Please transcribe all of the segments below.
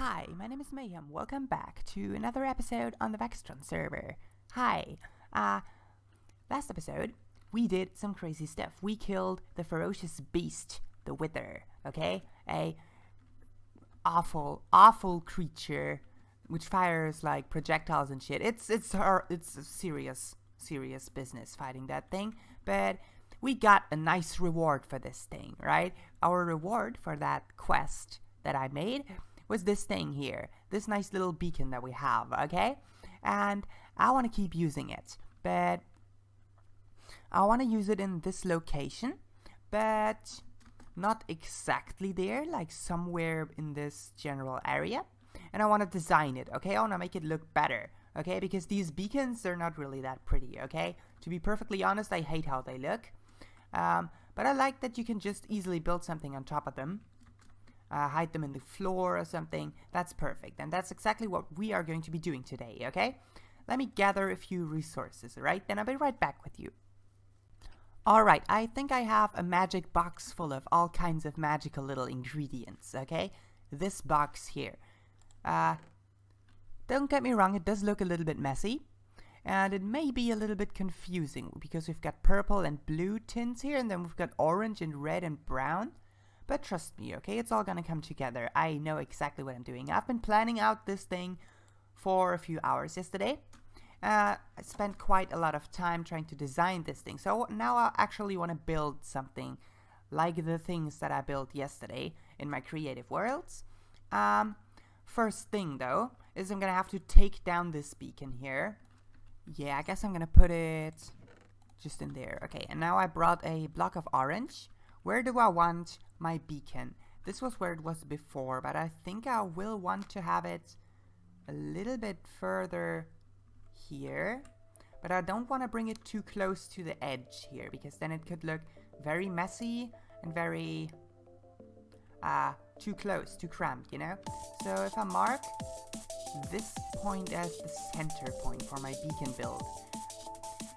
Hi, my name is Mayhem. Welcome back to another episode on the Vextron server. Hi. Last episode, we did some crazy stuff. We killed the ferocious beast, the Wither, okay? A awful creature which fires like projectiles and shit. It's a serious business fighting that thing, but we got a nice reward for this thing, right? Our reward for that quest that I made was this thing here, this nice little beacon that we have, okay? And I want to keep using it, but I want to use it in this location, but not exactly there, like somewhere in this general area. And I want to design it, okay? I want to make it look better, okay? Because these beacons, they're not really that pretty, okay? To be perfectly honest, I hate how they look. But I like that you can just easily build something on top of them. Hide them in the floor or something. That's perfect, and that's exactly what we are going to be doing today, okay? Let me gather a few resources, alright? Then I'll be right back with you. Alright, I think I have a magic box full of all kinds of magical little ingredients, okay? This box here. Don't get me wrong, it does look a little bit messy, and it may be a little bit confusing, because we've got purple and blue tints here, and then we've got orange and red and brown. But trust me, okay, it's all gonna come together. I know exactly what I'm doing. I've been planning out this thing for a few hours yesterday. I spent quite a lot of time trying to design this thing. So now I actually want to build something like the things that I built yesterday in my creative worlds. First thing though, is I'm gonna have to take down this beacon here. Yeah, I guess I'm gonna put it just in there. Okay, and now I brought a block of orange. Where do I want my beacon? This was where it was before, but I think I will want to have it a little bit further here. But I don't want to bring it too close to the edge here, because then it could look very messy and very too close, too cramped, you know? So if I mark this point as the center point for my beacon build.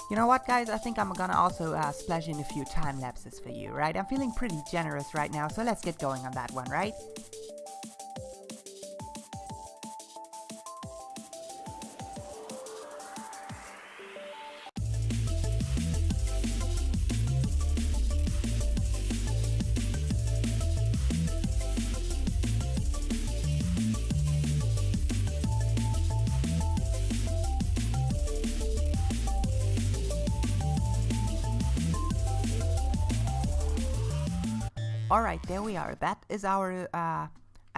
You know what, guys? I think I'm gonna also splash in a few time lapses for you, right? I'm feeling pretty generous right now, so let's get going on that one, right? Alright, there we are. That is our, I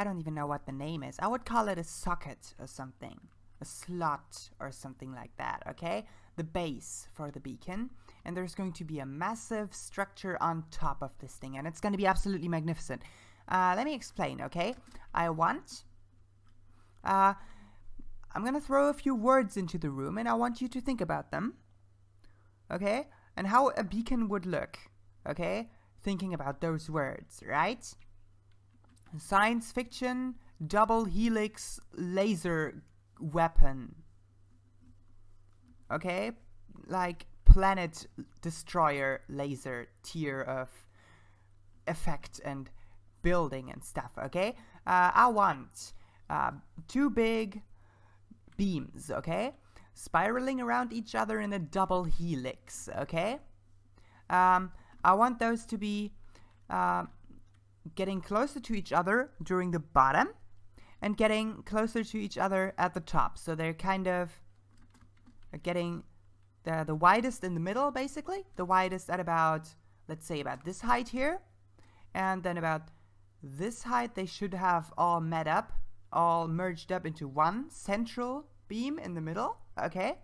don't even know what the name is. I would call it a socket or something. A slot or something like that, okay? The base for the beacon. And there's going to be a massive structure on top of this thing. And it's going to be absolutely magnificent. Let me explain, okay? I'm going to throw a few words into the room and I want you to think about them. Okay? And how a beacon would look, okay? Thinking about those words, right? Science fiction, double helix laser weapon. Okay? Like planet destroyer laser tier of effect and building and stuff, okay? I want two big beams, okay? Spiraling around each other in a double helix, okay? I want those to be getting closer to each other during the bottom and getting closer to each other at the top. So they're kind of getting the widest in the middle, basically. The widest at about, let's say, about this height here. And then about this height, they should have all met up, all merged up into one central beam in the middle, okay?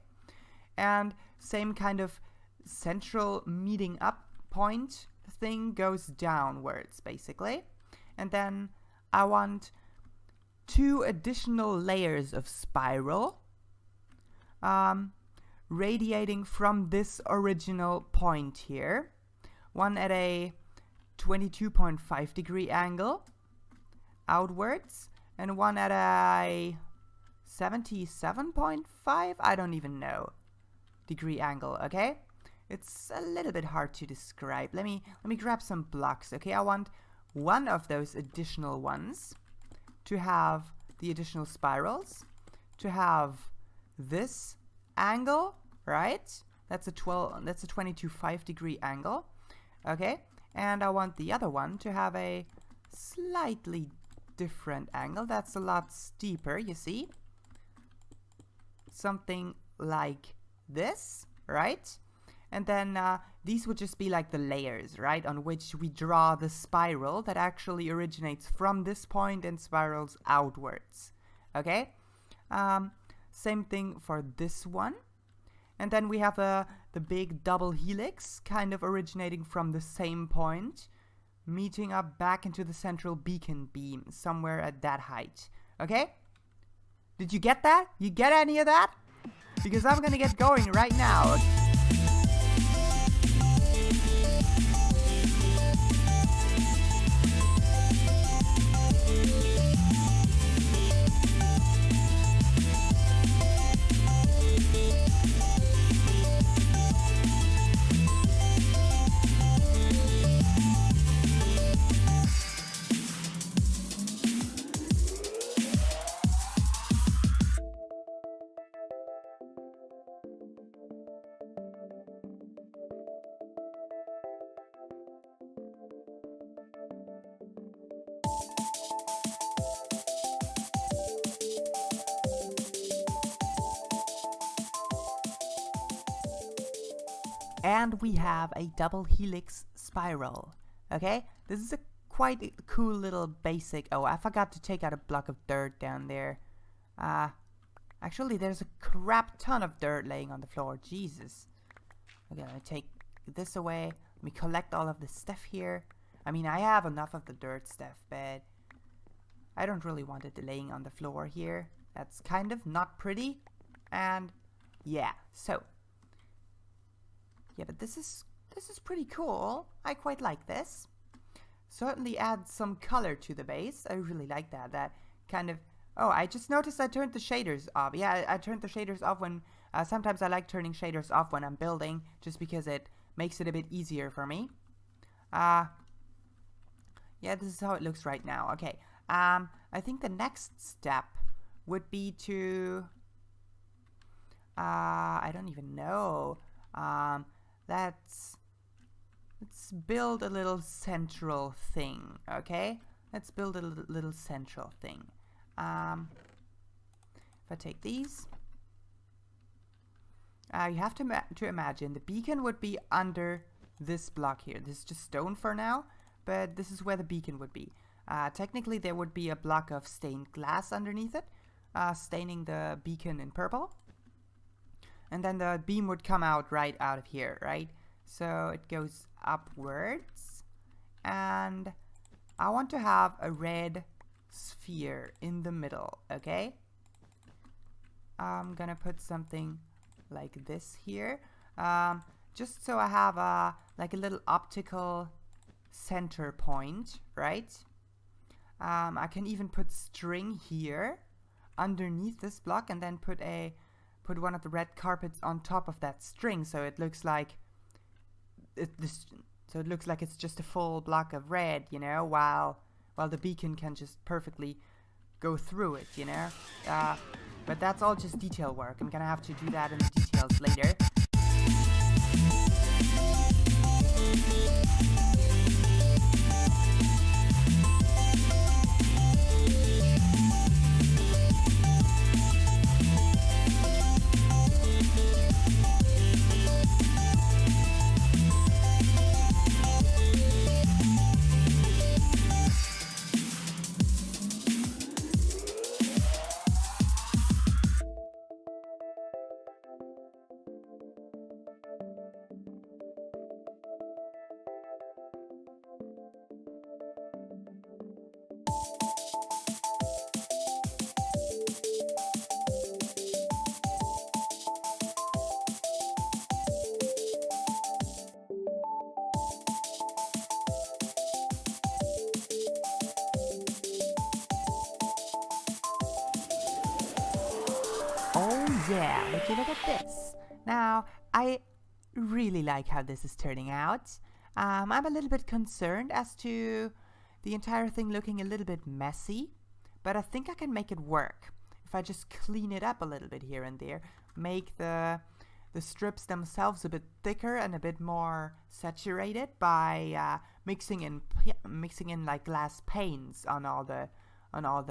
And same kind of central meeting up point thing goes downwards, basically. And then I want two additional layers of spiral radiating from this original point here. One at a 22.5 degree angle outwards, and one at a 77.5, I don't even know, degree angle, okay? It's a little bit hard to describe. Let me grab some blocks, okay? I want one of those additional ones to have the additional spirals to have this angle, right? That's a 22.5 degree angle. Okay, and I want the other one to have a slightly different angle. That's a lot steeper, you see? Something like this, right? And then these would just be like the layers, right, on which we draw the spiral that actually originates from this point and spirals outwards. Okay? Same thing for this one. And then we have the big double helix kind of originating from the same point, meeting up back into the central beacon beam somewhere at that height. Okay? Did you get that? You get any of that? Because I'm gonna get going right now. And we have a double helix spiral. Okay, this is a quite cool little basic. Oh, I forgot to take out a block of dirt down there. Actually, there's a crap ton of dirt laying on the floor. Jesus. Okay, let me take this away. Let me collect all of this stuff here. I mean, I have enough of the dirt stuff, but I don't really want it laying on the floor here. That's kind of not pretty. And yeah, so yeah, but this is pretty cool. I quite like this. Certainly adds some color to the base. I really like that. That kind of... Oh, I just noticed I turned the shaders off. Yeah, I turned the shaders off when... sometimes I like turning shaders off when I'm building, just because it makes it a bit easier for me. Yeah, this is how it looks right now. Okay. I think the next step would be to... I don't even know. Let's build a little central thing, okay? Let's build a little central thing. If I take these, you have to imagine the beacon would be under this block here. This is just stone for now, but this is where the beacon would be. Technically, there would be a block of stained glass underneath it, staining the beacon in purple. And then the beam would come out right out of here, right? So it goes upwards. And I want to have a red sphere in the middle, okay? I'm gonna put something like this here. Just so I have like a little optical center point, right? I can even put string here underneath this block and then put one of the red carpets on top of that string, so it looks like it's just a full block of red, you know, while the beacon can just perfectly go through it, you know. But that's all just detail work. I'm gonna have to do that in the details later. Oh yeah, would you look at this? Now, I really like how this is turning out. I'm a little bit concerned as to the entire thing looking a little bit messy, but I think I can make it work if I just clean it up a little bit here and there, make the strips themselves a bit thicker and a bit more saturated by mixing in like glass panes on all the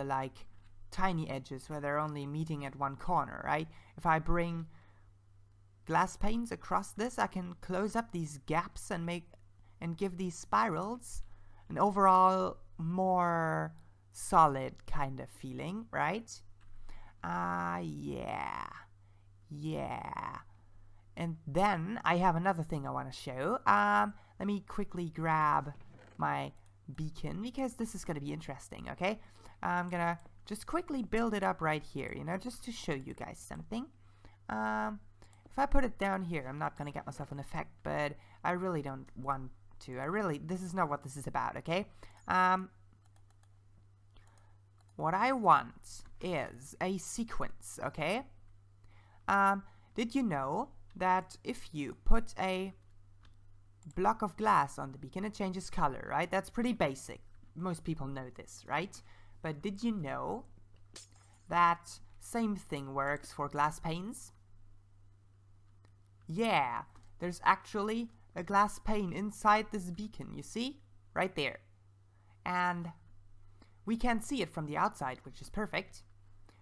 like tiny edges where they're only meeting at one corner, right? If I bring glass panes across this, I can close up these gaps and give these spirals an overall more solid kind of feeling, right? Yeah. And then I have another thing I want to show. Let me quickly grab my beacon because this is going to be interesting, okay? I'm going to just quickly build it up right here, you know, just to show you guys something. If I put it down here, I'm not going to get myself an effect, but I really don't want to. This is not what this is about, okay? What I want is a sequence, okay? Did you know that if you put a block of glass on the beacon, it changes color, right? That's pretty basic. Most people know this, right? But did you know that same thing works for glass panes? Yeah, there's actually a glass pane inside this beacon, you see? Right there. And we can't see it from the outside, which is perfect,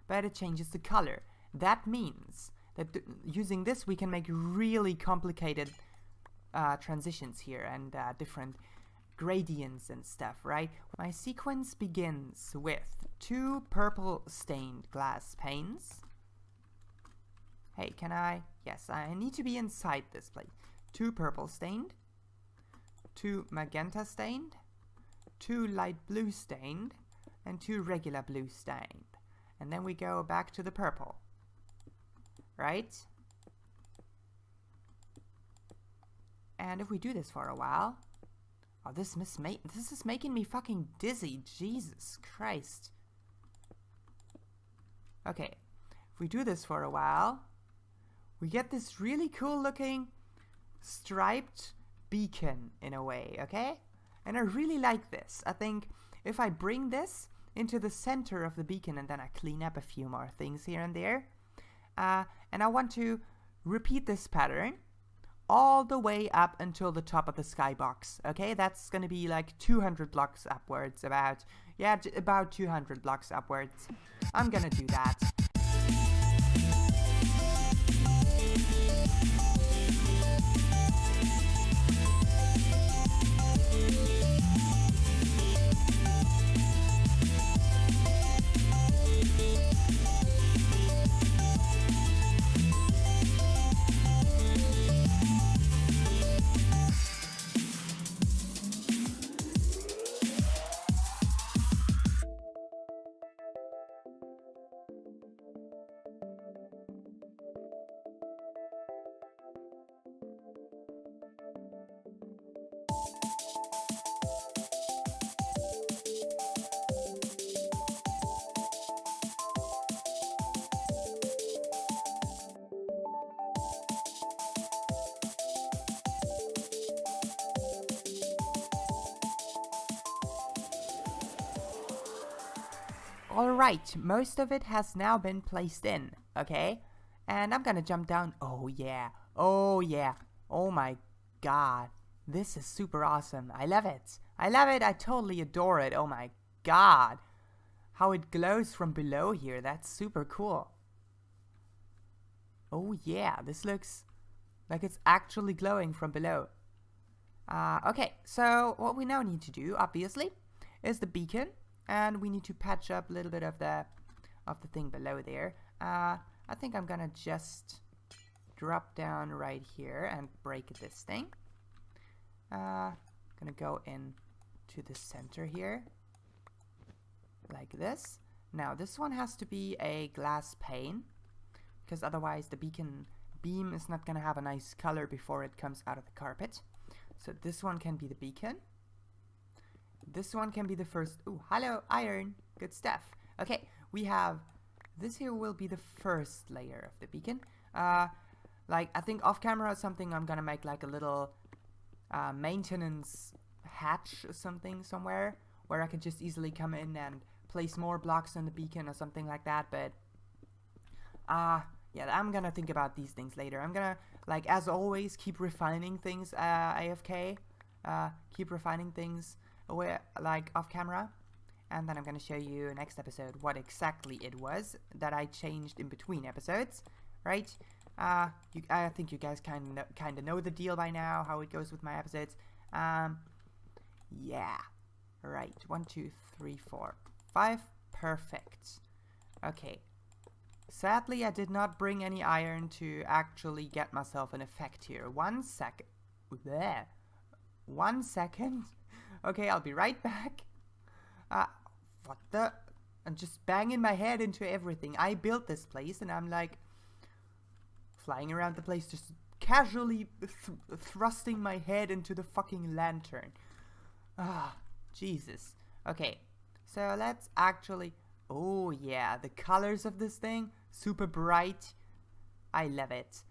but it changes the color. That means that using this we can make really complicated transitions here and different gradients and stuff, right? My sequence begins with 2 purple stained glass panes. Hey, can I? Yes, I need to be inside this place. 2 purple stained, 2 magenta stained, 2 light blue stained, and 2 regular blue stained. And then we go back to the purple, right? And if we do this for a while, oh, this is making me fucking dizzy. Jesus Christ. Okay, if we do this for a while, we get this really cool looking striped beacon in a way, okay? And I really like this. I think if I bring this into the center of the beacon and then I clean up a few more things here and there, and I want to repeat this pattern all the way up until the top of the skybox, okay? That's gonna be like 200 blocks upwards, about 200 blocks upwards. I'm gonna do that. Alright, most of it has now been placed in, okay? And I'm gonna jump down. Oh yeah, oh my god. This is super awesome. I love it. I totally adore it. Oh my god. How it glows from below here, that's super cool. Oh yeah, this looks like it's actually glowing from below. Okay, so what we now need to do, obviously, is the beacon. And we need to patch up a little bit of the thing below there. I think I'm gonna just drop down right here and break this thing. Gonna go in to the center here, like this. Now this one has to be a glass pane, because otherwise the beacon beam is not gonna have a nice color before it comes out of the carpet. So this one can be the beacon. This one can be the first. Ooh, hello, iron. Good stuff. Okay, we have this here will be the first layer of the beacon. Like, I think off camera or something, I'm gonna make like a little maintenance hatch or something somewhere where I can just easily come in and place more blocks on the beacon or something like that, but yeah, I'm gonna think about these things later. I'm gonna, like, as always, keep refining things AFK, keep refining things away, like, off camera, and then I'm gonna show you next episode what exactly it was that I changed in between episodes, right? I think you guys kind of know the deal by now, how it goes with my episodes. Yeah, right. 1, 2, 3, 4, 5. Perfect. Okay. Sadly, I did not bring any iron to actually get myself an effect here. 1 second. Bleh. 1 second. Okay, I'll be right back. What the? I'm just banging my head into everything. I built this place, and I'm like flying around the place, just casually thrusting my head into the fucking lantern. Jesus. Okay, so let's actually... Oh yeah, the colors of this thing, super bright. I love it.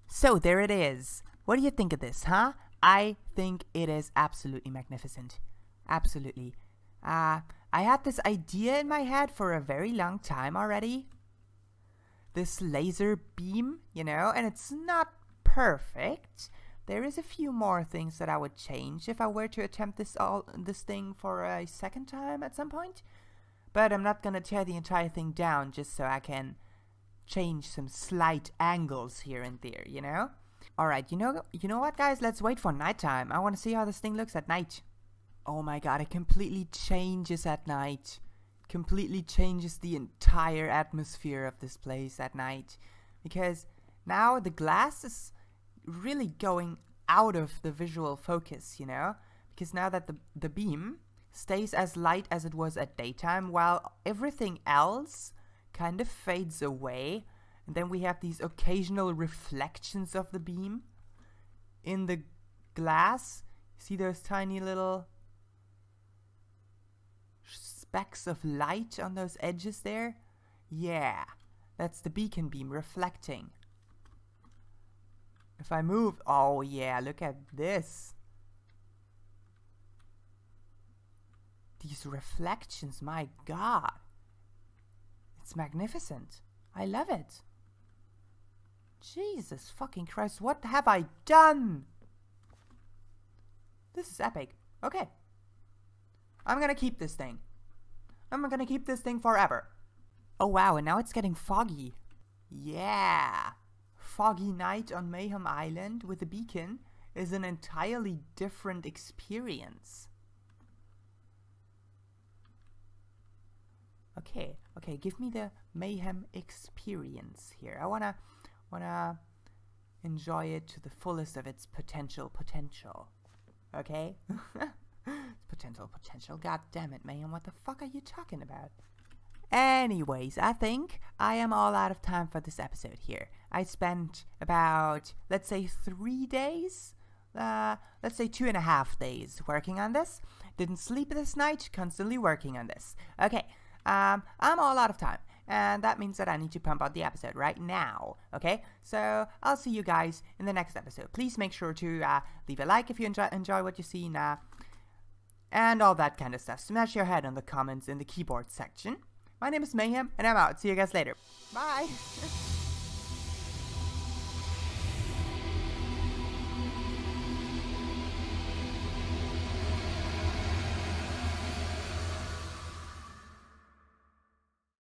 So there it is. What do you think of this, huh? I think it is absolutely magnificent. Absolutely. I had this idea in my head for a very long time already. This laser beam, you know, and it's not perfect. There is a few more things that I would change if I were to attempt this thing for a second time at some point. But I'm not gonna tear the entire thing down just so I can change some slight angles here and there, you know? Alright, you know what, guys? Let's wait for nighttime. I want to see how this thing looks at night. Oh my god, it completely changes at night. Completely changes the entire atmosphere of this place at night. Because now the glass is really going out of the visual focus, you know? Because now that the beam stays as light as it was at daytime, while everything else kind of fades away, and then we have these occasional reflections of the beam in the glass. See those tiny little specks of light on those edges there? Yeah, that's the beacon beam reflecting. If I move, oh yeah, look at this. These reflections, my god. It's magnificent. I love it. Jesus fucking Christ, what have I done? This is epic. Okay. I'm gonna keep this thing. I'm gonna keep this thing forever. Oh wow, and now it's getting foggy. Yeah. Foggy night on Mayhem Island with a beacon is an entirely different experience. Okay, give me the Mayhem experience here. I wanna enjoy it to the fullest of its potential. Okay? Potential. God damn it, Mayhem, what the fuck are you talking about? Anyways, I think I am all out of time for this episode here. I spent about, let's say, 3 days? Let's say 2.5 days working on this. Didn't sleep this night, constantly working on this. Okay, I'm all out of time. And that means that I need to pump out the episode right now, okay? So, I'll see you guys in the next episode. Please make sure to leave a like if you enjoy what you see, and all that kind of stuff. Smash your head on the comments in the keyboard section. My name is Mayhem, and I'm out. See you guys later. Bye!